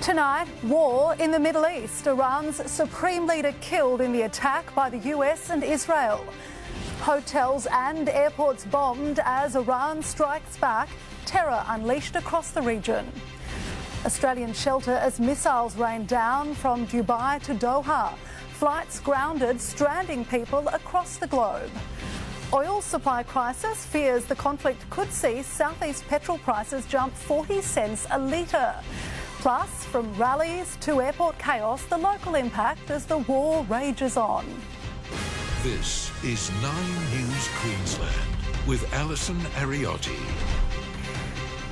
Tonight, war in the Middle East. Iran's supreme leader killed in the attack by the US and Israel. Hotels and airports bombed as Iran strikes back. Terror unleashed across the region. Australian shelter as missiles rain down from Dubai to Doha. Flights grounded, stranding people across the globe. Oil supply crisis fears the conflict could see southeast petrol prices jump 40 cents a litre. Plus, from rallies to airport chaos, the local impact as the war rages on. This is 9 News Queensland with Alison Ariotti.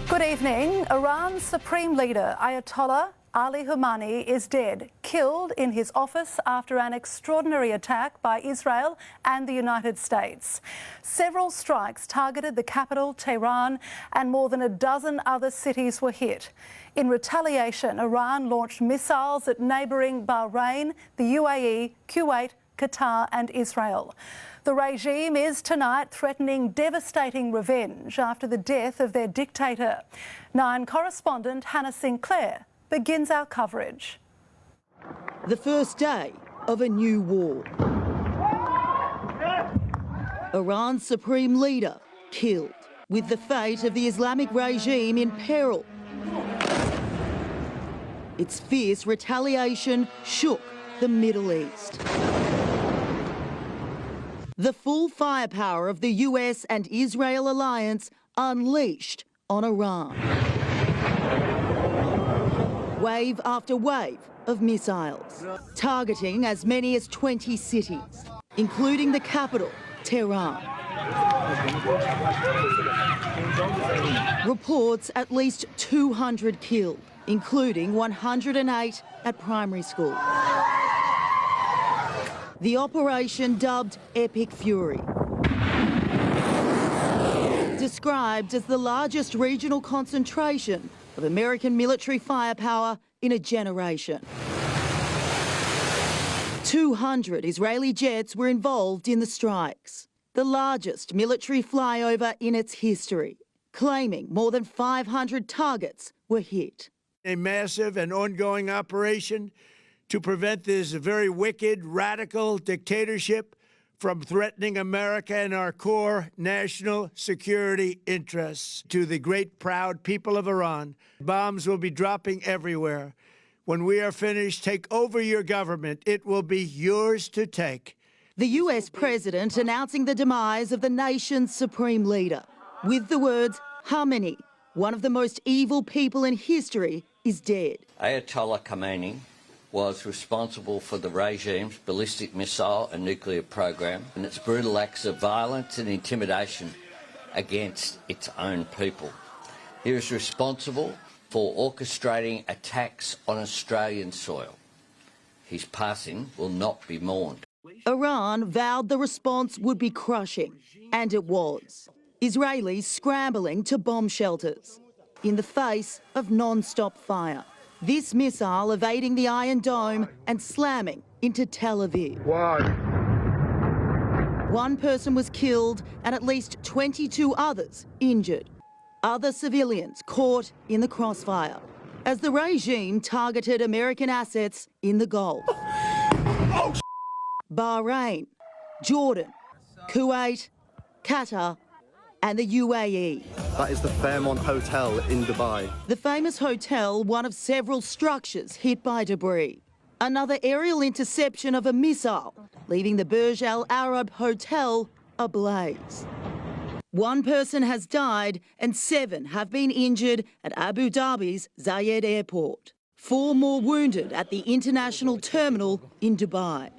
Good evening. Iran's supreme leader, Ayatollah Ali Khamenei, is dead, killed in his office after an extraordinary attack by Israel and the United States. Several strikes targeted the capital, Tehran, and more than a dozen other cities were hit. In retaliation, Iran launched missiles at neighbouring Bahrain, the UAE, Kuwait, Qatar and Israel. The regime is tonight threatening devastating revenge after the death of their dictator. 9 correspondent Hannah Sinclair begins our coverage. The first day of a new war. Iran's supreme leader killed, with the fate of the Islamic regime in peril. Its fierce retaliation shook the Middle East. The full firepower of the US and Israel alliance unleashed on Iran. Wave after wave of missiles, targeting as many as 20 cities, including the capital, Tehran. Reports at least 200 killed, including 108 at primary school. The operation, dubbed Epic Fury, described as the largest regional concentration of American military firepower in a generation. 200 Israeli jets were involved in the strikes, the largest military flyover in its history, claiming more than 500 targets were hit. A massive and ongoing operation to prevent this very wicked, radical dictatorship from threatening America and our core national security interests. To the great, proud people of Iran, bombs will be dropping everywhere. When we are finished, take over your government. It will be yours to take. The US president announcing the demise of the nation's supreme leader, with the words, Khamenei, one of the most evil people in history, is dead. Ayatollah Khamenei was responsible for the regime's ballistic missile and nuclear program and its brutal acts of violence and intimidation against its own people. He was responsible for orchestrating attacks on Australian soil. His passing will not be mourned. Iran vowed the response would be crushing, and it was. Israelis scrambling to bomb shelters in the face of non-stop fire. This missile evading the Iron Dome and slamming into Tel Aviv. Why? One person was killed and at least 22 others injured. Other civilians caught in the crossfire as the regime targeted American assets in the Gulf. Bahrain, Jordan, Kuwait, Qatar and the UAE. That is the Fairmont Hotel in Dubai. The famous hotel, one of several structures hit by debris. Another aerial interception of a missile, leaving the Burj Al Arab Hotel ablaze. One person has died and 7 have been injured at Abu Dhabi's Zayed Airport. 4 more wounded at the international terminal in Dubai.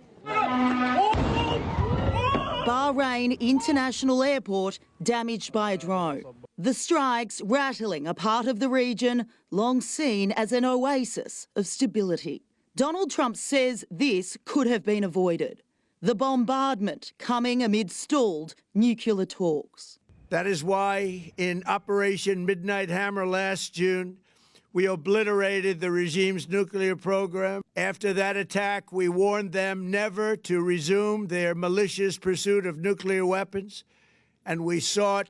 Bahrain International Airport damaged by a drone. The strikes rattling a part of the region long seen as an oasis of stability. Donald Trump says this could have been avoided. The bombardment coming amid stalled nuclear talks. That is why in Operation Midnight Hammer last June, we obliterated the regime's nuclear program. After that attack, we warned them never to resume their malicious pursuit of nuclear weapons, and we sought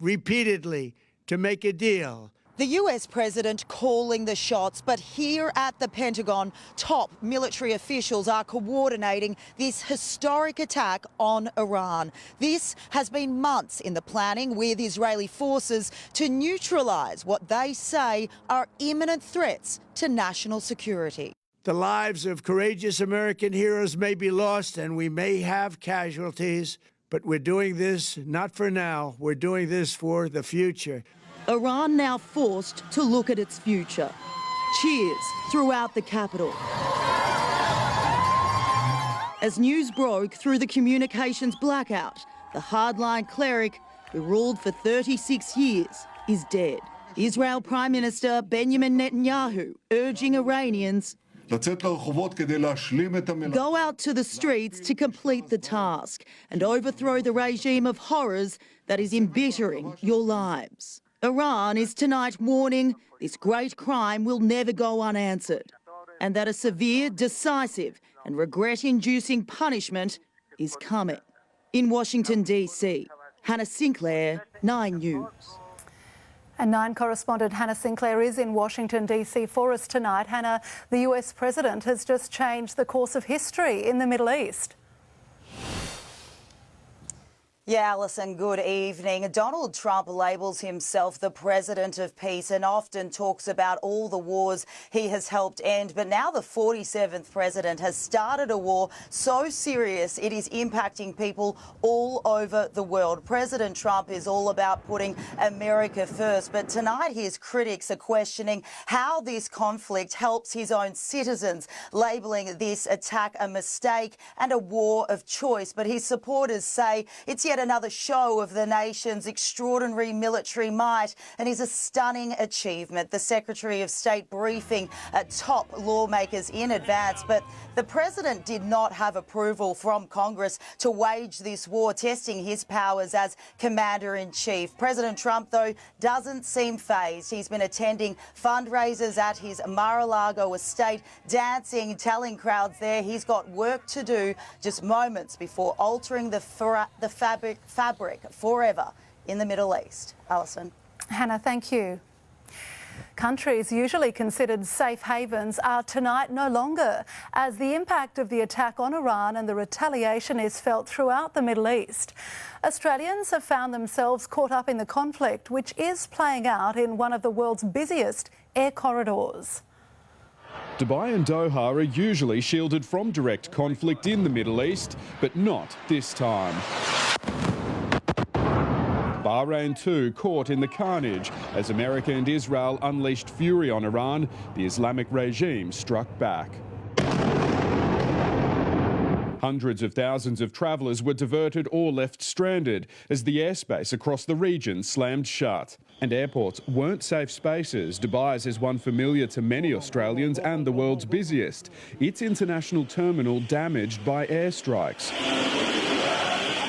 repeatedly to make a deal. The US president calling the shots, but here at the Pentagon, top military officials are coordinating this historic attack on Iran. This has been months in the planning with Israeli forces to neutralise what they say are imminent threats to national security. The lives of courageous American heroes may be lost and we may have casualties, but we're doing this not for now, we're doing this for the future. Iran now forced to look at its future. Cheers throughout the capital. As news broke through the communications blackout, the hardline cleric who ruled for 36 years is dead. Israel Prime Minister Benjamin Netanyahu urging Iranians go out to the streets to complete the task and overthrow the regime of horrors that is embittering your lives. Iran is tonight warning this great crime will never go unanswered and that a severe, decisive and regret-inducing punishment is coming. In Washington, D.C., Hannah Sinclair, 9 News. And 9 correspondent Hannah Sinclair is in Washington, D.C. for us tonight. Hannah, the US president has just changed the course of history in the Middle East. Yeah, Alison, good evening. Donald Trump labels himself the president of peace and often talks about all the wars he has helped end. But now the 47th president has started a war so serious it is impacting people all over the world. President Trump is all about putting America first. But tonight his critics are questioning how this conflict helps his own citizens, labelling this attack a mistake and a war of choice. But his supporters say it's yet another show of the nation's extraordinary military might and is a stunning achievement. The Secretary of State briefing top lawmakers in advance, but the president did not have approval from Congress to wage this war, testing his powers as Commander-in-Chief. President Trump, though, doesn't seem phased. He's been attending fundraisers at his Mar-a-Lago estate, dancing, telling crowds there he's got work to do just moments before altering the fabric forever in the Middle East. Alison. Hannah, thank you. Countries usually considered safe havens are tonight no longer, as the impact of the attack on Iran and the retaliation is felt throughout the Middle East. Australians have found themselves caught up in the conflict, which is playing out in one of the world's busiest air corridors. Dubai and Doha are usually shielded from direct conflict in the Middle East, but not this time. Bahrain too caught in the carnage as America and Israel unleashed fury on Iran. The Islamic regime struck back. Hundreds of thousands of travellers were diverted or left stranded as the airspace across the region slammed shut. And airports weren't safe spaces. Dubai's is one familiar to many Australians and the world's busiest. Its international terminal damaged by airstrikes.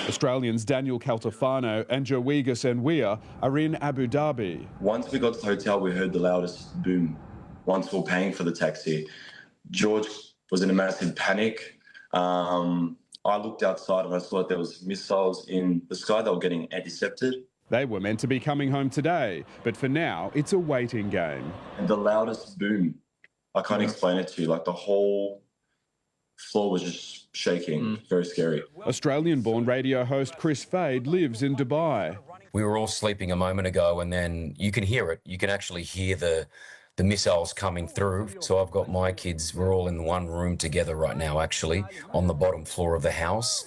Australians Daniel Caltafano and Jowigas Enwia are in Abu Dhabi. Once we got to the hotel, we heard the loudest boom. Once we were paying for the taxi, George was in a massive panic. I looked outside and I saw that there was missiles in the sky that were getting intercepted. They were meant to be coming home today, but for now, it's a waiting game. And the loudest boom, I can't explain it to you. Like the whole floor was just shaking. Very scary. Australian-born radio host Chris Fade lives in Dubai. We were all sleeping a moment ago and then you can hear it. You can actually hear the missiles coming through. So I've got my kids, we're all in one room together right now, actually, on the bottom floor of the house.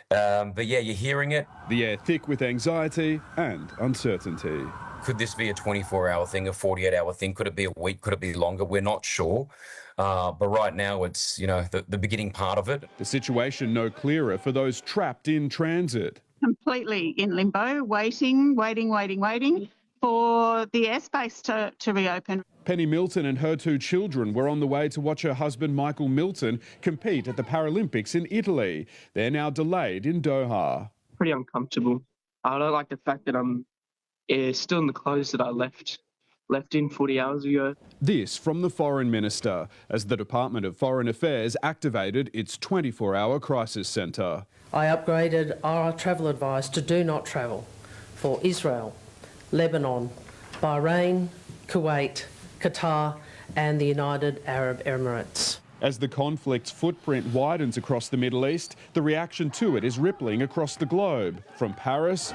But yeah, you're hearing it. The air thick with anxiety and uncertainty. Could this be a 24-hour thing, a 48-hour thing? Could it be a week? Could it be longer? We're not sure. But right now it's, you know, the beginning part of it. The situation no clearer for those trapped in transit. Completely in limbo, waiting for the airspace to reopen. Penny Milton and her 2 children were on the way to watch her husband Michael Milton compete at the Paralympics in Italy. They're now delayed in Doha. Pretty uncomfortable. I don't like the fact that I'm still in the clothes that I left in 40 hours ago. This from the Foreign Minister, as the Department of Foreign Affairs activated its 24-hour crisis centre. I upgraded our travel advice to do not travel for Israel, Lebanon, Bahrain, Kuwait, Qatar and the United Arab Emirates. As the conflict's footprint widens across the Middle East, the reaction to it is rippling across the globe, from Paris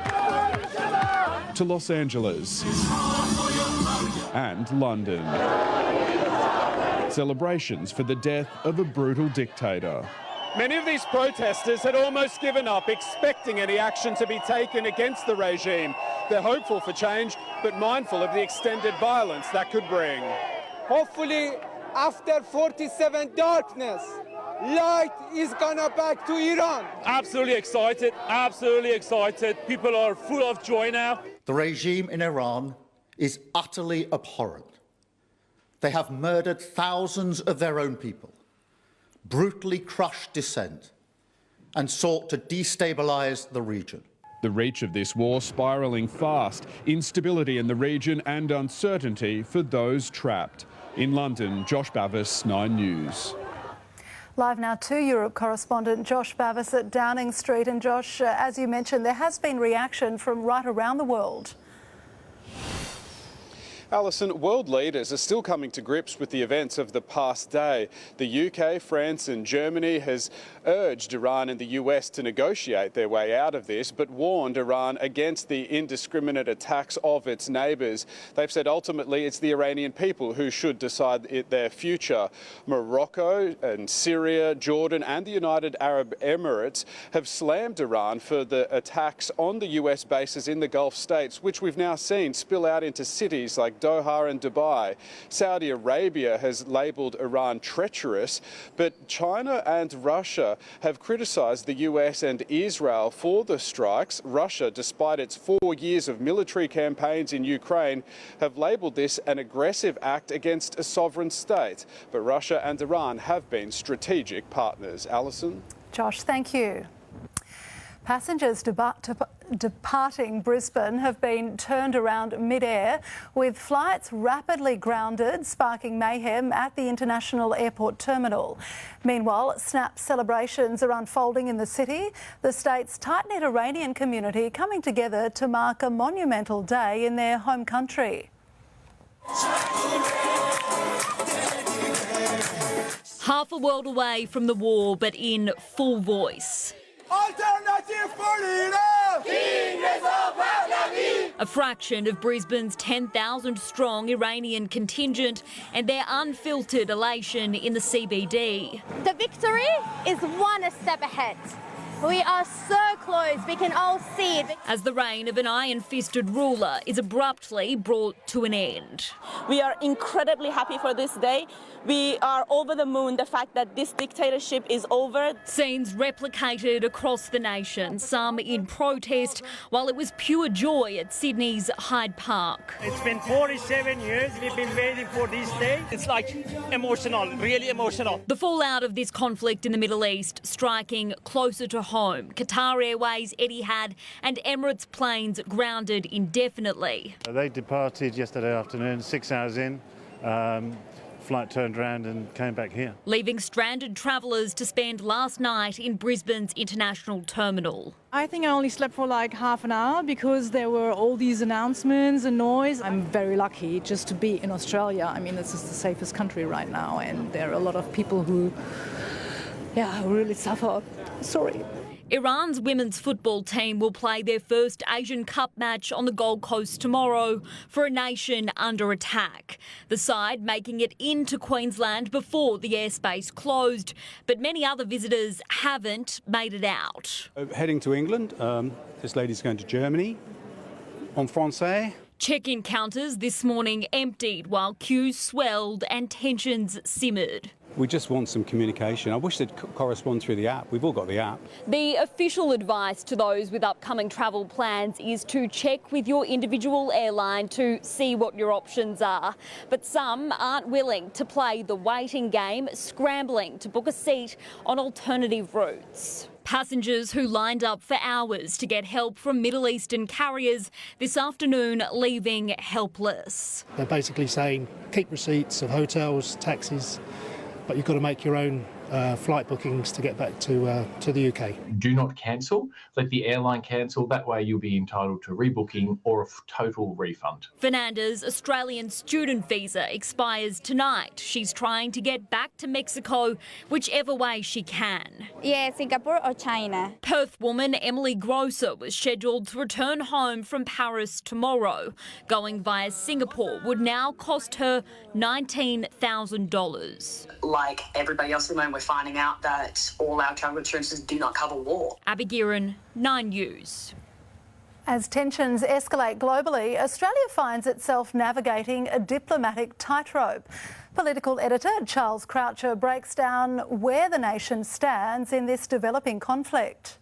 to Los Angeles and London. Celebrations for the death of a brutal dictator. Many of these protesters had almost given up, expecting any action to be taken against the regime. They're hopeful for change, but mindful of the extended violence that could bring. Hopefully, after 47 darkness, light is gonna back to Iran. Absolutely excited, absolutely excited. People are full of joy now. The regime in Iran is utterly abhorrent. They have murdered thousands of their own people, brutally crushed dissent, and sought to destabilise the region. The reach of this war spiralling fast, instability in the region and uncertainty for those trapped. In London, Josh Bavis, 9 News. Live now to Europe correspondent Josh Bavis at Downing Street. And Josh, as you mentioned, there has been reaction from right around the world. Alison, world leaders are still coming to grips with the events of the past day. The UK, France and Germany has urged Iran and the US to negotiate their way out of this, but warned Iran against the indiscriminate attacks of its neighbours. They've said ultimately it's the Iranian people who should decide their future. Morocco and Syria, Jordan and the United Arab Emirates have slammed Iran for the attacks on the US bases in the Gulf states, which we've now seen spill out into cities like Doha and Dubai. Saudi Arabia has labelled Iran treacherous, but China and Russia have criticised the US and Israel for the strikes. Russia, despite its 4 years of military campaigns in Ukraine, have labelled this an aggressive act against a sovereign state. But Russia and Iran have been strategic partners. Alison? Josh, thank you. Passengers departing Brisbane have been turned around mid-air, with flights rapidly grounded, sparking mayhem at the International Airport terminal. Meanwhile, snap celebrations are unfolding in the city, the state's tight-knit Iranian community coming together to mark a monumental day in their home country. Half a world away from the war, but in full voice. Alternative for freedom! A fraction of Brisbane's 10,000 strong Iranian contingent and their unfiltered elation in the CBD. The victory is one step ahead. We are so close, we can all see it. As the reign of an iron-fisted ruler is abruptly brought to an end. We are incredibly happy for this day. We are over the moon, the fact that this dictatorship is over. Scenes replicated across the nation, some in protest, while it was pure joy at Sydney's Hyde Park. It's been 47 years, we've been waiting for this day. It's like emotional, really emotional. The fallout of this conflict in the Middle East striking closer to home. Qatar Airways, Etihad and Emirates planes grounded indefinitely. They departed yesterday afternoon, 6 hours in. Flight turned around and came back here. Leaving stranded travellers to spend last night in Brisbane's international terminal. I think I only slept for like half an hour because there were all these announcements and noise. I'm very lucky just to be in Australia. I mean, this is the safest country right now, and there are a lot of people who really suffer. Sorry. Iran's women's football team will play their first Asian Cup match on the Gold Coast tomorrow for a nation under attack. The side making it into Queensland before the airspace closed, but many other visitors haven't made it out. Heading to England, this lady's going to Germany. En français. Check-in counters this morning emptied while queues swelled and tensions simmered. We just want some communication. I wish they'd correspond through the app. We've all got the app. The official advice to those with upcoming travel plans is to check with your individual airline to see what your options are. But some aren't willing to play the waiting game, scrambling to book a seat on alternative routes. Passengers who lined up for hours to get help from Middle Eastern carriers this afternoon leaving helpless. They're basically saying keep receipts of hotels, taxis, but you've got to make your own flight bookings to get back to the UK. Do not cancel. Let the airline cancel. That way you'll be entitled to rebooking or a total refund. Fernanda's Australian student visa expires tonight. She's trying to get back to Mexico whichever way she can. Yeah, Singapore or China. Perth woman Emily Grosser was scheduled to return home from Paris tomorrow. Going via Singapore would now cost her $19,000. Like everybody else at the moment, we're finding out that all our travel insurances do not cover war. Abby Guerin, 9 News. As tensions escalate globally, Australia finds itself navigating a diplomatic tightrope. Political editor Charles Croucher breaks down where the nation stands in this developing conflict.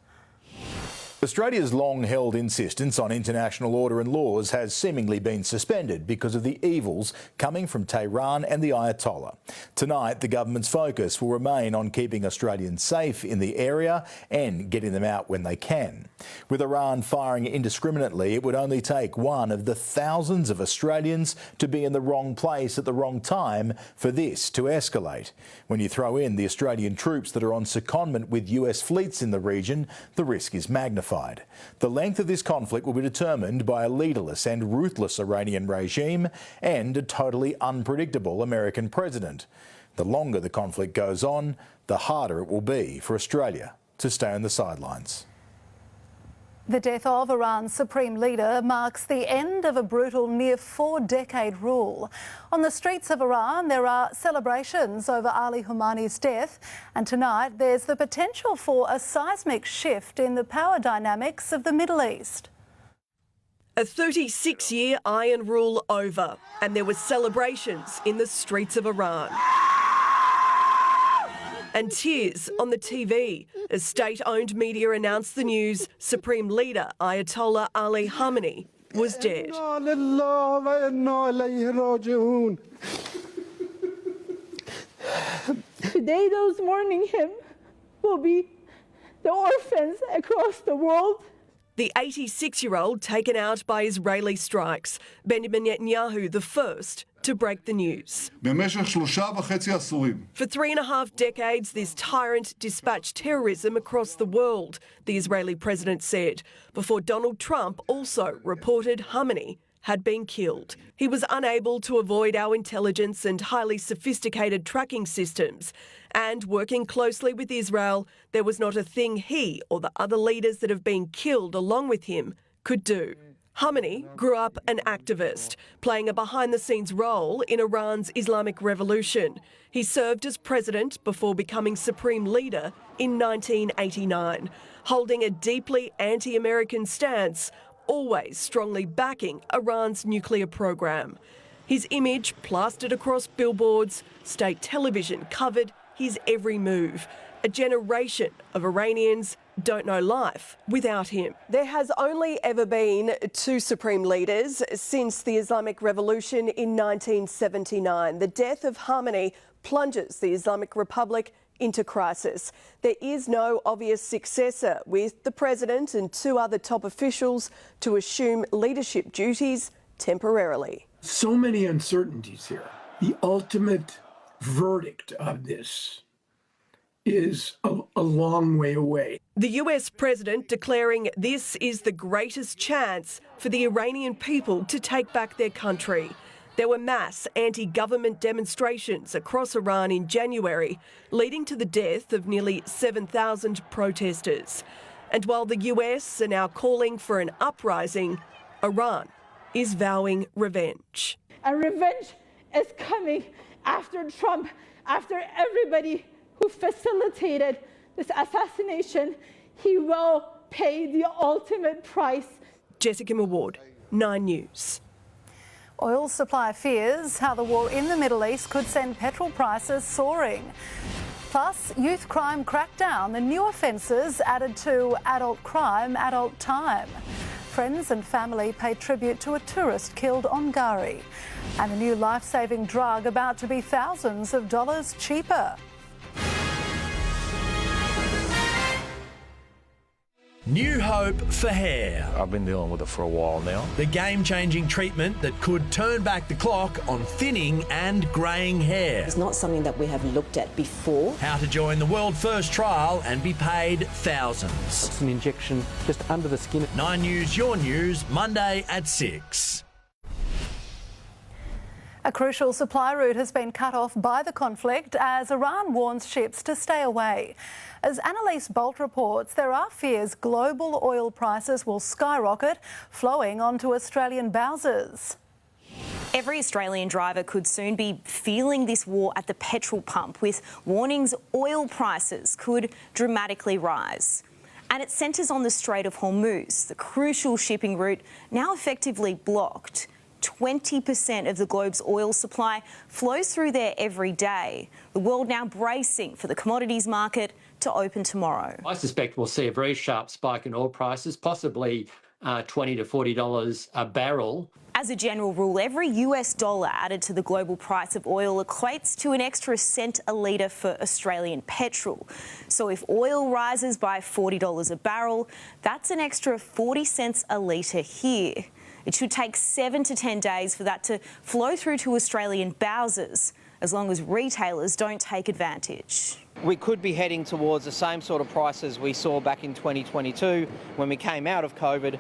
Australia's long-held insistence on international order and laws has seemingly been suspended because of the evils coming from Tehran and the Ayatollah. Tonight, the government's focus will remain on keeping Australians safe in the area and getting them out when they can. With Iran firing indiscriminately, it would only take one of the thousands of Australians to be in the wrong place at the wrong time for this to escalate. When you throw in the Australian troops that are on secondment with US fleets in the region, the risk is magnified. The length of this conflict will be determined by a leaderless and ruthless Iranian regime and a totally unpredictable American president. The longer the conflict goes on, the harder it will be for Australia to stay on the sidelines. The death of Iran's supreme leader marks the end of a brutal near 4-decade rule. On the streets of Iran, there are celebrations over Ali Khamenei's death, and tonight there's the potential for a seismic shift in the power dynamics of the Middle East. A 36-year iron rule over, and there were celebrations in the streets of Iran. And tears on the TV as state-owned media announced the news Supreme Leader Ayatollah Ali Khamenei was dead. Today, those mourning him will be the orphans across the world. The 86-year-old taken out by Israeli strikes, Benjamin Netanyahu the first to break the news. For 3.5 decades, this tyrant dispatched terrorism across the world, the Israeli president said, before Donald Trump also reported Khamenei had been killed. He was unable to avoid our intelligence and highly sophisticated tracking systems. And working closely with Israel, there was not a thing he or the other leaders that have been killed along with him could do. Khamenei grew up an activist, playing a behind-the-scenes role in Iran's Islamic Revolution. He served as president before becoming supreme leader in 1989, holding a deeply anti-American stance, always strongly backing Iran's nuclear program. His image plastered across billboards, state television covered his every move. A generation of Iranians don't know life without him. There has only ever been 2 supreme leaders since the Islamic Revolution in 1979. The death of Khamenei plunges the Islamic Republic into crisis. There is no obvious successor, with the president and 2 other top officials to assume leadership duties temporarily. So many uncertainties here. The ultimate verdict of this is a long way away. The US president declaring this is the greatest chance for the Iranian people to take back their country. There were mass anti-government demonstrations across Iran in January, leading to the death of nearly 7,000 protesters. And while the US are now calling for an uprising, Iran is vowing revenge. And revenge is coming after Trump, after everybody who facilitated this assassination. He will pay the ultimate price. Jessica Maward, 9 News. Oil supply fears how the war in the Middle East could send petrol prices soaring. Plus, youth crime crackdown, the new offences added to adult crime, adult time. Friends and family pay tribute to a tourist killed on Garry. And a new life-saving drug about to be thousands of dollars cheaper. New hope for hair. I've been dealing with it for a while now. The game-changing treatment that could turn back the clock on thinning and greying hair. It's not something that we have looked at before. How to join the world-first trial and be paid thousands. It's an injection just under the skin. 9 News, your news, Monday at 6. A crucial supply route has been cut off by the conflict as Iran warns ships to stay away. As Annalise Bolt reports, there are fears global oil prices will skyrocket, flowing onto Australian bowsers. Every Australian driver could soon be feeling this war at the petrol pump, with warnings oil prices could dramatically rise. And it centres on the Strait of Hormuz, the crucial shipping route now effectively blocked. 20% of the globe's oil supply flows through there every day. The world now bracing for the commodities market to open tomorrow. I suspect we'll see a very sharp spike in oil prices, possibly $20 to $40 a barrel. As a general rule, every US dollar added to the global price of oil equates to an extra cent a litre for Australian petrol. So if oil rises by $40 a barrel, that's an extra 40 cents a litre here. It should take 7 to 10 days for that to flow through to Australian bowsers, as long as retailers don't take advantage. We could be heading towards the same sort of prices we saw back in 2022 when we came out of COVID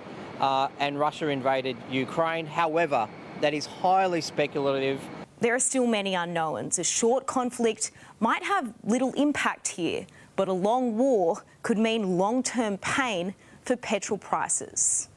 and Russia invaded Ukraine. However, that is highly speculative. There are still many unknowns. A short conflict might have little impact here, but a long war could mean long-term pain for petrol prices.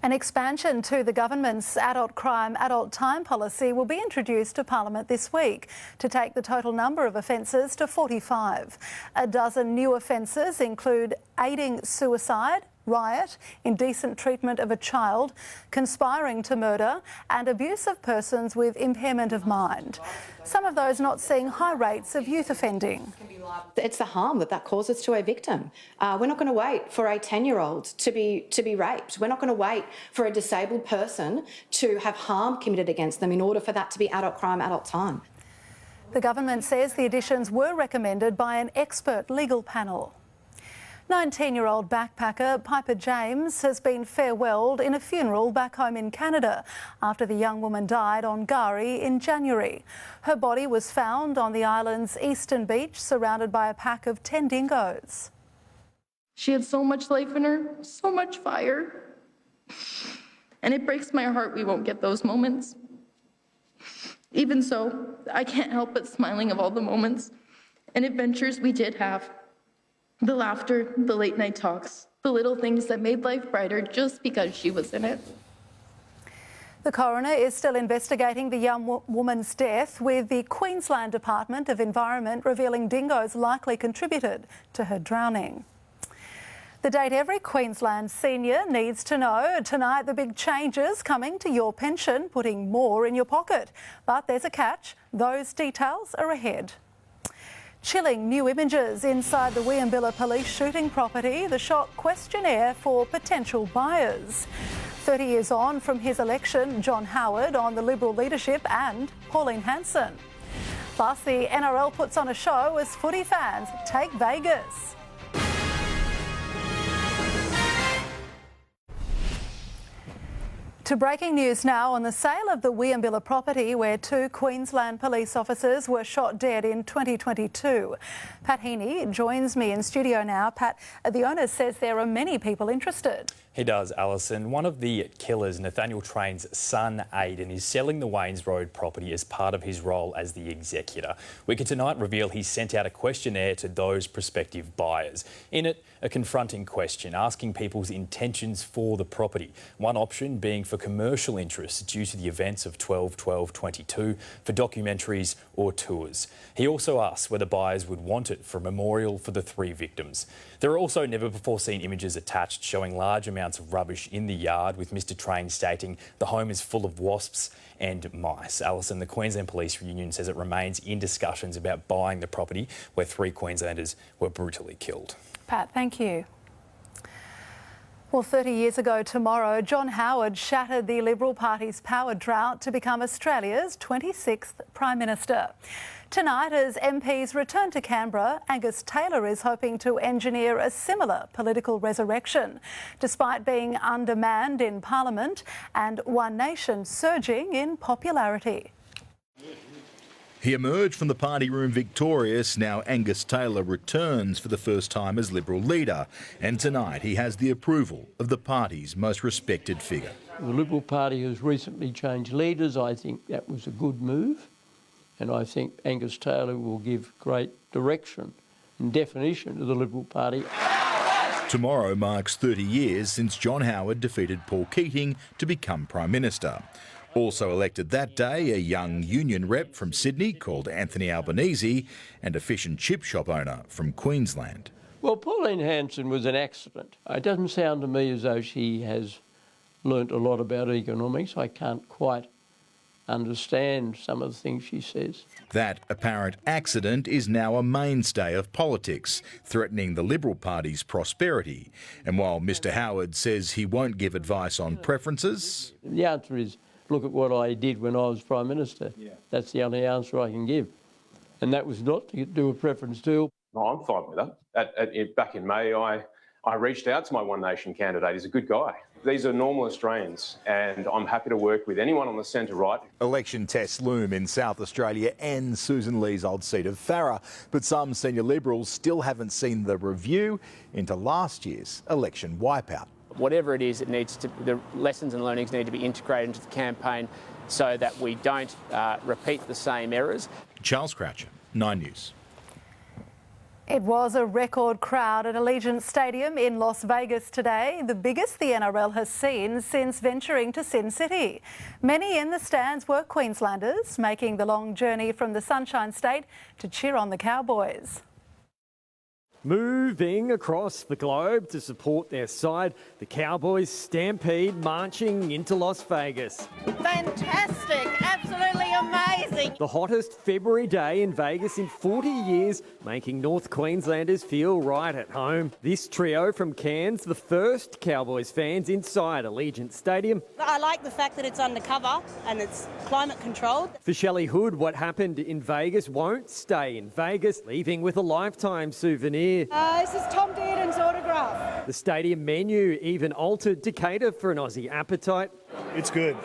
An expansion to the government's adult crime, adult time policy will be introduced to Parliament this week to take the total number of offences to 45. A dozen new offences include aiding suicide, riot, indecent treatment of a child, conspiring to murder and abuse of persons with impairment of mind. Some of those not seeing high rates of youth offending. It's the harm that causes to a victim. We're not going to wait for a 10-year-old to be raped. We're not going to wait for a disabled person to have harm committed against them in order for that to be adult crime, adult time. The government says the additions were recommended by an expert legal panel. 19-year-old backpacker Piper James has been farewelled in a funeral back home in Canada after the young woman died on Garry in January. Her body was found on the island's eastern beach, surrounded by a pack of 10 dingoes. She had so much life in her, so much fire. And it breaks my heart we won't get those moments. Even so, I can't help but smiling of all the moments and adventures we did have. The laughter, the late night talks, the little things that made life brighter just because she was in it. The coroner is still investigating the young woman's death, with the Queensland Department of Environment revealing dingoes likely contributed to her drowning. The date every Queensland senior needs to know. Tonight, the big changes coming to your pension, putting more in your pocket. But there's a catch. Those details are ahead. Chilling new images inside the Youngberry police shooting property, the shock questionnaire for potential buyers. 30 years on from his election, John Howard on the Liberal leadership and Pauline Hanson. Plus, the NRL puts on a show as footy fans take Vegas. To breaking news now on the sale of the Youngberry property, where 2 Queensland police officers were shot dead in 2022. Pat Heaney joins me in studio now. Pat, the owner says there are many people interested. He does, Alison. One of the killers, Nathaniel Train's son, Aidan, is selling the Waynes Road property as part of his role as the executor. We can tonight reveal he sent out a questionnaire to those prospective buyers. In it, a confronting question asking people's intentions for the property. One option being for commercial interests due to the events of 12/12/22, for documentaries or tours. He also asks whether buyers would want it for a memorial for the 3 victims. There are also never-before-seen images attached showing large amounts of rubbish in the yard, with Mr Train stating the home is full of wasps and mice. Alison, the Queensland Police Union says it remains in discussions about buying the property where 3 Queenslanders were brutally killed. Pat, thank you. Well, 30 years ago tomorrow, John Howard shattered the Liberal Party's power drought to become Australia's 26th Prime Minister. Tonight, as MPs return to Canberra, Angus Taylor is hoping to engineer a similar political resurrection, despite being undermanned in Parliament and One Nation surging in popularity. He emerged from the party room victorious. Now Angus Taylor returns for the first time as Liberal leader. And tonight he has the approval of the party's most respected figure. The Liberal Party has recently changed leaders. I think that was a good move. And I think Angus Taylor will give great direction and definition to the Liberal Party. Tomorrow marks 30 years since John Howard defeated Paul Keating to become Prime Minister. Also elected that day, a young union rep from Sydney called Anthony Albanese and a fish and chip shop owner from Queensland. Well, Pauline Hanson was an accident. It doesn't sound to me as though she has learnt a lot about economics. I can't quite understand some of the things she says. That apparent accident is now a mainstay of politics, threatening the Liberal Party's prosperity. And while Mr Howard says he won't give advice on preferences... The answer is, look at what I did when I was Prime Minister. Yeah. That's the only answer I can give. And that was not to do a preference deal. No, I'm fine with that. Back in May, I reached out to my One Nation candidate. He's a good guy. These are normal Australians, and I'm happy to work with anyone on the centre-right. Election tests loom in South Australia and Susan Lee's old seat of Farrer, but some senior Liberals still haven't seen the review into last year's election wipeout. Whatever it is, the lessons and learnings need to be integrated into the campaign so that we don't repeat the same errors. Charles Croucher, 9 News. It was a record crowd at Allegiant Stadium in Las Vegas today, the biggest the NRL has seen since venturing to Sin City. Many in the stands were Queenslanders, making the long journey from the Sunshine State to cheer on the Cowboys. Moving across the globe to support their side, the Cowboys stampede marching into Las Vegas. Fantastic, absolutely amazing. The hottest February day in Vegas in 40 years, making North Queenslanders feel right at home. This trio from Cairns, the first Cowboys fans inside Allegiant Stadium. I like the fact that it's undercover and it's climate controlled. For Shelley Hood, what happened in Vegas won't stay in Vegas, leaving with a lifetime souvenir. This is Tom Dearden's autograph. The stadium menu even altered to cater for an Aussie appetite. It's good.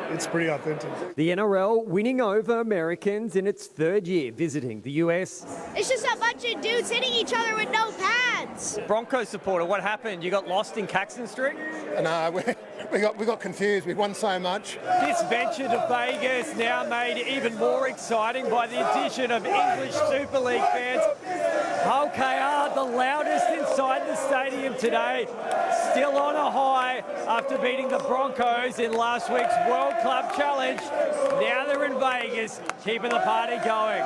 It's pretty authentic. The NRL winning over Americans in its third year visiting the US. It's just a bunch of dudes hitting each other with no pads. Broncos supporter, what happened? You got lost in Caxton Street? No, we got confused. We won so much. This venture to Vegas now made even more exciting by the addition of English Super League fans. Hull KR, the loudest inside the stadium today, still on a high after beating the Broncos in last week's World Club Challenge. Now they're in Vegas, keeping the party going.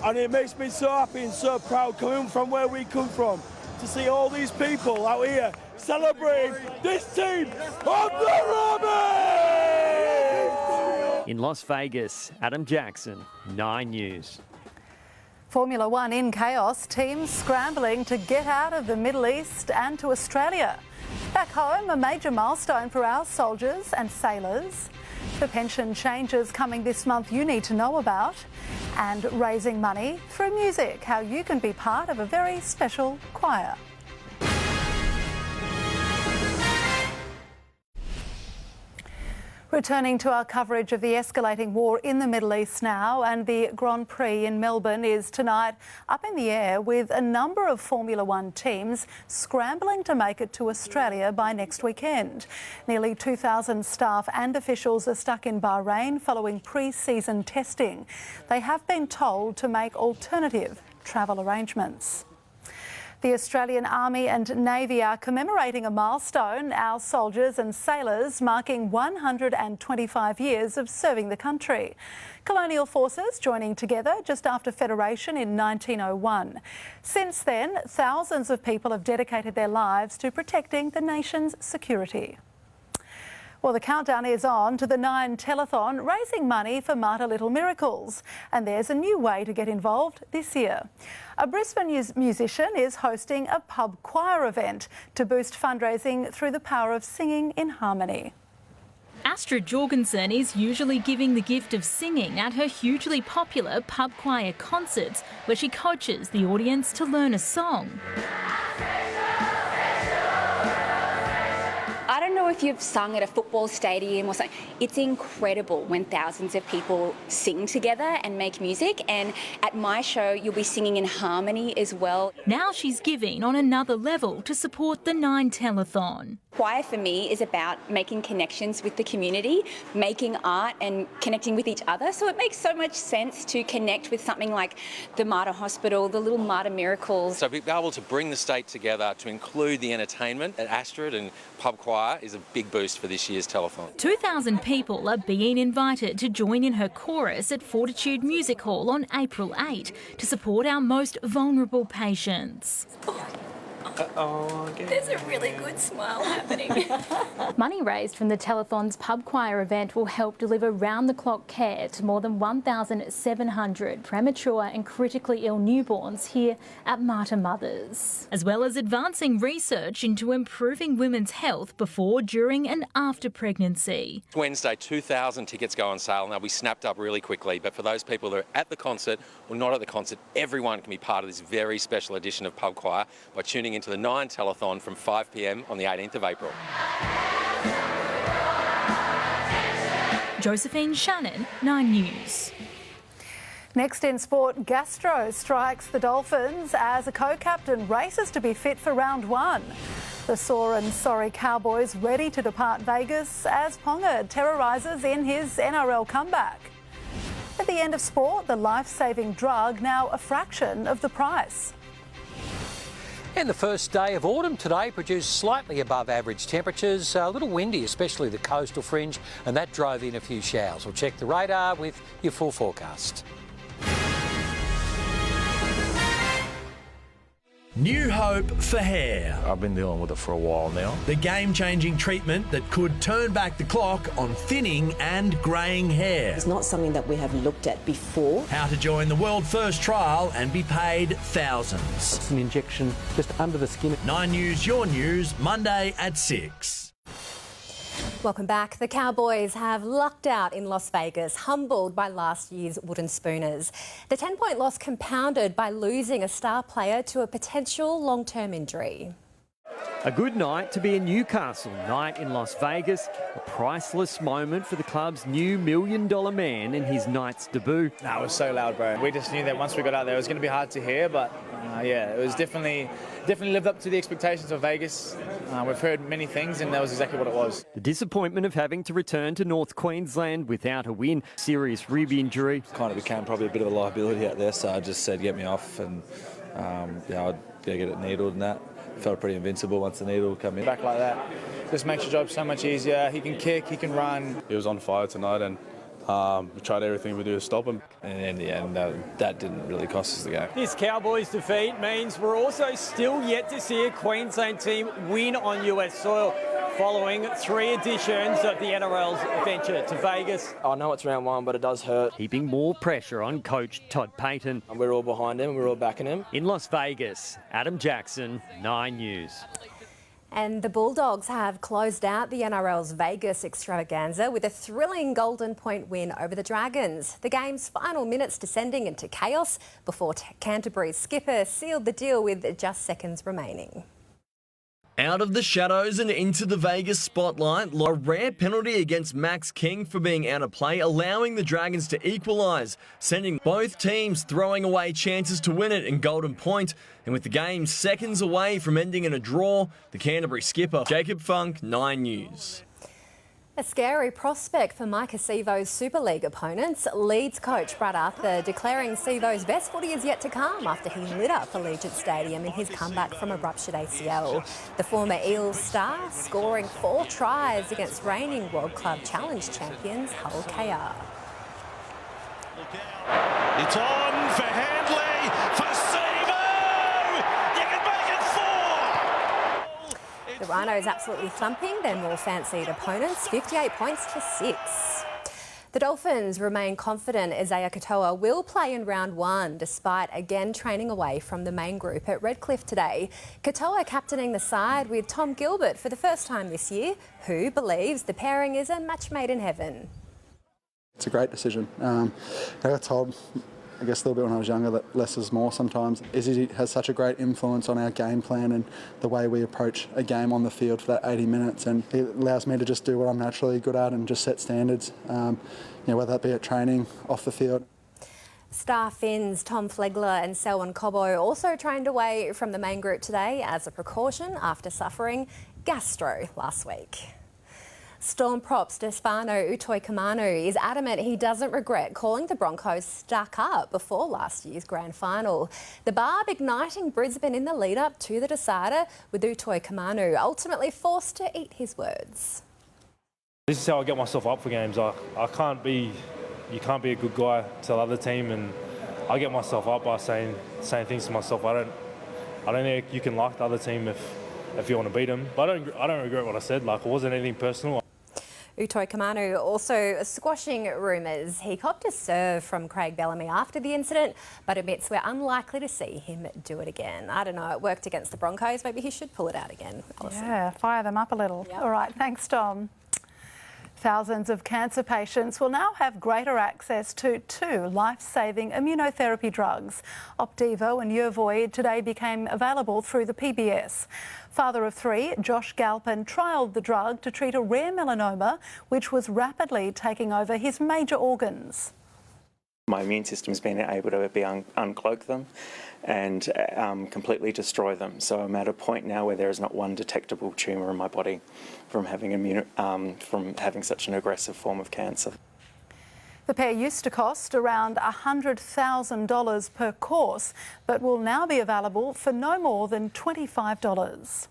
And it makes me so happy and so proud coming from where we come from to see all these people out here celebrating this team of the Robins! In Las Vegas, Adam Jackson, 9 News. Formula One in chaos, teams scrambling to get out of the Middle East and to Australia. Back home, a major milestone for our soldiers and sailors. The pension changes coming this month you need to know about. And raising money through music, how you can be part of a very special choir. Returning to our coverage of the escalating war in the Middle East now, and the Grand Prix in Melbourne is tonight up in the air with a number of Formula One teams scrambling to make it to Australia by next weekend. Nearly 2,000 staff and officials are stuck in Bahrain following pre-season testing. They have been told to make alternative travel arrangements. The Australian Army and Navy are commemorating a milestone, our soldiers and sailors marking 125 years of serving the country. Colonial forces joining together just after Federation in 1901. Since then, thousands of people have dedicated their lives to protecting the nation's security. Well, the countdown is on to the 9 telethon, raising money for Marta Little Miracles. And there's a new way to get involved this year. A Brisbane musician is hosting a pub choir event to boost fundraising through the power of singing in harmony. Astrid Jorgensen is usually giving the gift of singing at her hugely popular pub choir concerts, where she coaches the audience to learn a song. I don't know if you've sung at a football stadium or something. It's incredible when thousands of people sing together and make music, and at my show you'll be singing in harmony as well. Now she's giving on another level to support the 9 telethon. Choir for me is about making connections with the community, making art and connecting with each other. So it makes so much sense to connect with something like the Marta Hospital, the Little Marta Miracles. So being able to bring the state together to include the entertainment at Astrid and pub choir is a big boost for this year's telethon. 2,000 people are being invited to join in her chorus at Fortitude Music Hall on April 8 to support our most vulnerable patients. There's a really good smile happening. Money raised from the telethon's pub choir event will help deliver round-the-clock care to more than 1,700 premature and critically ill newborns here at Marta Mothers, as well as advancing research into improving women's health before, during and after pregnancy. Wednesday, 2,000 tickets go on sale and they'll be snapped up really quickly. But for those people that are at the concert or not at the concert, everyone can be part of this very special edition of pub choir by tuning into the 9 telethon from 5 p.m. on the 18th of April. Josephine Shannon, 9 News. Next in sport, Gastro strikes the Dolphins as a co-captain races to be fit for round 1. The sore and sorry Cowboys ready to depart Vegas as Ponga terrorises in his NRL comeback. At the end of sport, the life-saving drug now a fraction of the price. And the first day of autumn today produced slightly above average temperatures, a little windy, especially the coastal fringe, and that drove in a few showers. We'll check the radar with your full forecast. New hope for hair. I've been dealing with it for a while now. The game-changing treatment that could turn back the clock on thinning and greying hair. It's not something that we have looked at before. How to join the world-first trial and be paid thousands. It's an injection just under the skin. 9 News, your news, Monday at 6. Welcome back. The Cowboys have lucked out in Las Vegas, humbled by last year's wooden spooners. The 10-point loss compounded by losing a star player to a potential long-term injury. A good night to be a Newcastle night in Las Vegas, a priceless moment for the club's new $1 million man in his night's debut. It was so loud, bro. We just knew that once we got out there it was going to be hard to hear, but yeah, it was definitely lived up to the expectations of Vegas. We've heard many things and that was exactly what it was. The disappointment of having to return to North Queensland without a win, serious rib injury. Kind of became probably a bit of a liability out there, so I just said get me off and I'd go get it needled and that. Felt pretty invincible once the needle come in. Back like that just makes your job so much easier. He can kick, he can run. He was on fire tonight and we tried everything we do to stop him. And in the end, that didn't really cost us the game. This Cowboys defeat means we're also still yet to see a Queensland team win on US soil, following 3 editions of the NRL's venture to Vegas. I know it's round 1, but it does hurt. Keeping more pressure on coach Todd Payten. And we're all behind him, we're all backing him. In Las Vegas, Adam Jackson, 9 News. And the Bulldogs have closed out the NRL's Vegas extravaganza with a thrilling Golden Point win over the Dragons. The game's final minutes descending into chaos before Canterbury's skipper sealed the deal with just seconds remaining. Out of the shadows and into the Vegas spotlight, a rare penalty against Max King for being out of play, allowing the Dragons to equalise, sending both teams throwing away chances to win it in Golden Point. And with the game seconds away from ending in a draw, the Canterbury skipper, Jacob Funk, 9 News. A scary prospect for Micah Sivo's Super League opponents. Leeds coach Brad Arthur declaring Sivo's best footy is yet to come after he lit up Allegiant Stadium in his comeback from a ruptured ACL. The former Eels star scoring 4 tries against reigning World Club Challenge champions Hull KR. It's on for Handley, for Sivo! You can make it 4! The Rhinos absolutely thumping their more fancied opponents, 58 points to 6. The Dolphins remain confident Isaiah Katoa will play in round 1 despite again training away from the main group at Redcliffe today. Katoa captaining the side with Tom Gilbert for the first time this year, who believes the pairing is a match made in heaven. It's a great decision. I got told, I guess a little bit when I was younger, that less is more sometimes. Izzy has such a great influence on our game plan and the way we approach a game on the field for that 80 minutes, and it allows me to just do what I'm naturally good at and just set standards, whether that be at training, off the field. Star Finns Tom Flegler and Selwyn Cobbo also trained away from the main group today as a precaution after suffering gastro last week. Storm prop Stefano Utoikamanu is adamant he doesn't regret calling the Broncos stuck up before last year's grand final. The Barb igniting Brisbane in the lead-up to the decider, with Utoikamanu ultimately forced to eat his words. This is how I get myself up for games. You can't be a good guy to the other team, and I get myself up by saying things to myself. I don't think you can like the other team if you want to beat them. But I don't regret what I said. Like, it wasn't anything personal. Utoikamanu also squashing rumours. He copped a serve from Craig Bellamy after the incident, but admits we're unlikely to see him do it again. I don't know, it worked against the Broncos. Maybe he should pull it out again, Alison. Yeah, fire them up a little. Yep. All right, thanks, Dom. Thousands of cancer patients will now have greater access to 2 life-saving immunotherapy drugs. Opdivo and Yervoy today became available through the PBS. Father of 3, Josh Galpin, trialled the drug to treat a rare melanoma which was rapidly taking over his major organs. My immune system's been able to uncloak them and completely destroy them. So I'm at a point now where there is not one detectable tumour in my body from having such an aggressive form of cancer. The pair used to cost around $100,000 per course, but will now be available for no more than $25.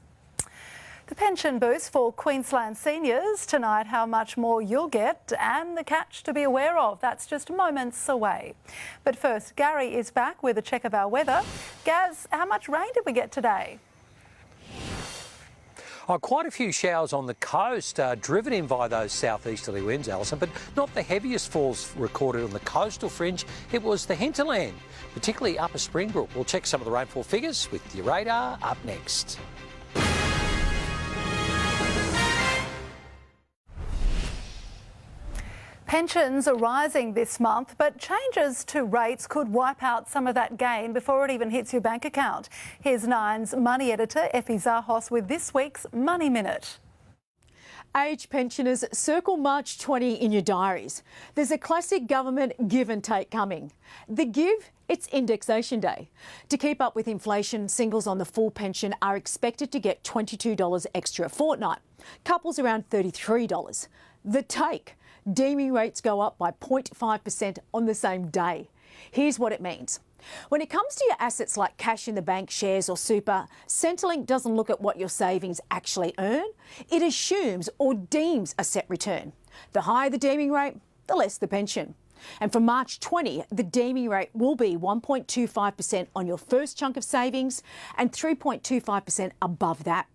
The pension boost for Queensland seniors tonight, how much more you'll get and the catch to be aware of. That's just moments away. But first, Garry is back with a check of our weather. Gaz, how much rain did we get today? Quite a few showers on the coast, driven in by those southeasterly winds, Alison, but not the heaviest falls recorded on the coastal fringe. It was the hinterland, particularly Upper Springbrook. We'll check some of the rainfall figures with your radar up next. Pensions are rising this month, but changes to rates could wipe out some of that gain before it even hits your bank account. Here's Nine's money editor, Effie Zahos, with this week's Money Minute. Age pensioners, circle March 20 in your diaries. There's a classic government give and take coming. The give, it's indexation day. To keep up with inflation, singles on the full pension are expected to get $22 extra a fortnight. Couples around $33. The take, deeming rates go up by 0.5% on the same day. Here's what it means. When it comes to your assets like cash in the bank, shares or super, Centrelink doesn't look at what your savings actually earn. It assumes or deems a set return. The higher the deeming rate, the less the pension. And from March 20, the deeming rate will be 1.25% on your first chunk of savings and 3.25% above that.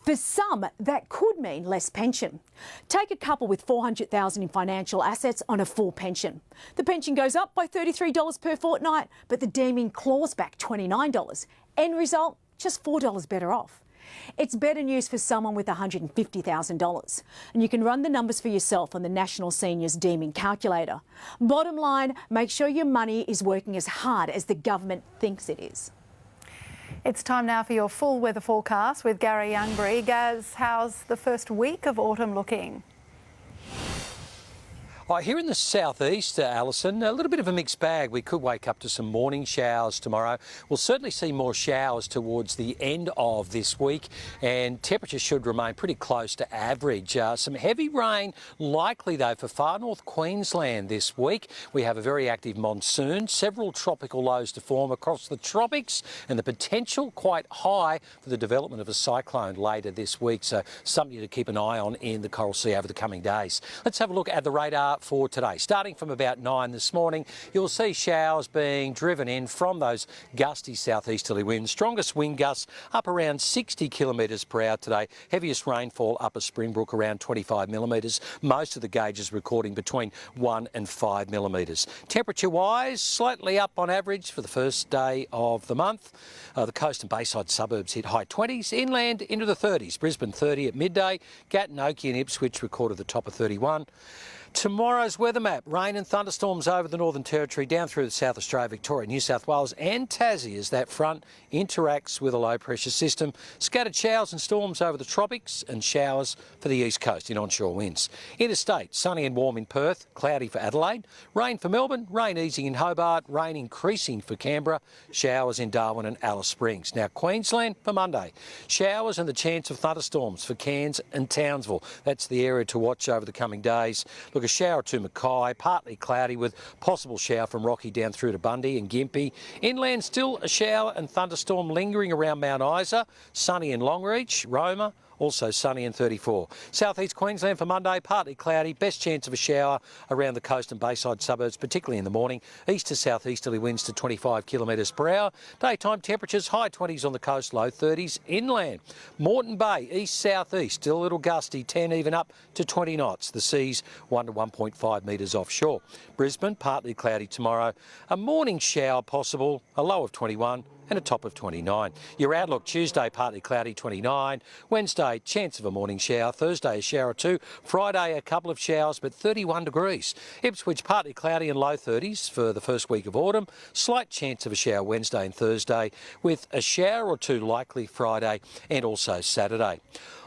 For some, that could mean less pension. Take a couple with $400,000 in financial assets on a full pension. The pension goes up by $33 per fortnight, but the deeming claws back $29. End result, just $4 better off. It's better news for someone with $150,000. And you can run the numbers for yourself on the National Seniors Deeming Calculator. Bottom line, make sure your money is working as hard as the government thinks it is. It's time now for your full weather forecast with Garry Youngberry. Gaz, how's the first week of autumn looking? Here in the southeast, Alison, a little bit of a mixed bag. We could wake up to some morning showers tomorrow. We'll certainly see more showers towards the end of this week, and temperatures should remain pretty close to average. Some heavy rain likely, though, for far north Queensland this week. We have a very active monsoon, several tropical lows to form across the tropics, and the potential quite high for the development of a cyclone later this week. So something to keep an eye on in the Coral Sea over the coming days. Let's have a look at the radar for today. Starting from about 9 this morning, you'll see showers being driven in from those gusty southeasterly winds. Strongest wind gusts up around 60 kilometres per hour today. Heaviest rainfall upper Springbrook around 25 millimetres. Most of the gauges recording between 1 and 5 millimetres. Temperature-wise, slightly up on average for the first day of the month. The coast and bayside suburbs hit high 20s, inland into the 30s. Brisbane 30 at midday. Gatton, Oakey and Ipswich recorded the top of 31. Tomorrow's weather map, rain and thunderstorms over the Northern Territory, down through the South Australia, Victoria, New South Wales and Tassie as that front interacts with a low pressure system. Scattered showers and storms over the tropics and showers for the east coast in onshore winds. Interstate, sunny and warm in Perth, cloudy for Adelaide, rain for Melbourne, rain easing in Hobart, rain increasing for Canberra, showers in Darwin and Alice Springs. Now Queensland for Monday, showers and the chance of thunderstorms for Cairns and Townsville. That's the area to watch over the coming days. Look, a shower to Mackay, partly cloudy with possible shower from Rocky down through to Bundy and Gympie. Inland still a shower and thunderstorm lingering around Mount Isa, sunny in Longreach, Roma, also sunny and 34. Southeast Queensland for Monday, partly cloudy, best chance of a shower around the coast and bayside suburbs, particularly in the morning. East to southeasterly winds to 25 kilometres per hour. Daytime temperatures, high 20s on the coast, low 30s inland. Moreton Bay, east-southeast, still a little gusty, 10 even up to 20 knots. The seas 1 to 1.5 metres offshore. Brisbane, partly cloudy tomorrow. A morning shower possible, a low of 21 and a top of 29. Your outlook, Tuesday partly cloudy, 29. Wednesday, chance of a morning shower. Thursday, a shower or two. Friday, a couple of showers, but 31 degrees. Ipswich, partly cloudy and low 30s for the first week of autumn. Slight chance of a shower Wednesday and Thursday, with a shower or two likely Friday and also Saturday.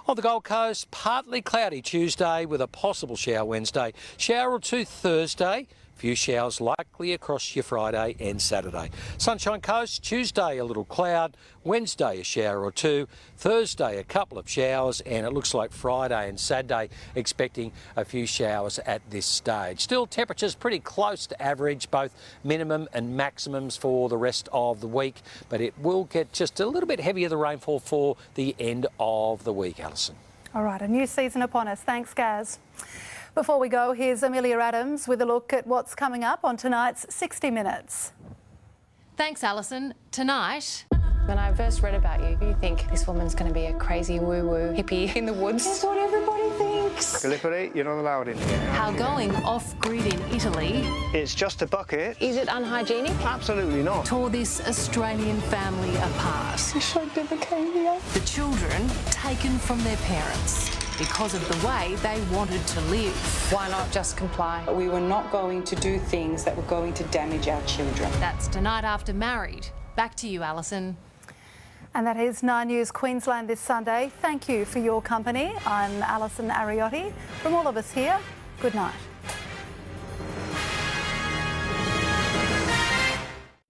On the Gold Coast, partly cloudy Tuesday with a possible shower Wednesday. Shower or two Thursday. Few showers likely across your Friday and Saturday. Sunshine Coast, Tuesday a little cloud, Wednesday a shower or two, Thursday a couple of showers, and it looks like Friday and Saturday expecting a few showers at this stage. Still temperatures pretty close to average, both minimum and maximums for the rest of the week, but it will get just a little bit heavier, the rainfall for the end of the week, Alison. All right, a new season upon us. Thanks, Gaz. Before we go, here's Amelia Adams with a look at what's coming up on tonight's 60 Minutes. Thanks, Alison. Tonight... When I first read about you, you think this woman's going to be a crazy woo-woo hippie in the woods. That's what everybody thinks. Gallipoli, you're not allowed in here. How going off-grid in Italy... It's just a bucket. Is it unhygienic? Absolutely not. ...tore this Australian family apart. I wish I never came here. The children taken from their parents because of the way they wanted to live. Why not just comply? We were not going to do things that were going to damage our children. That's Tonight After Married. Back to you, Alison. And that is 9 News Queensland this Sunday. Thank you for your company. I'm Alison Ariotti. From all of us here, good night.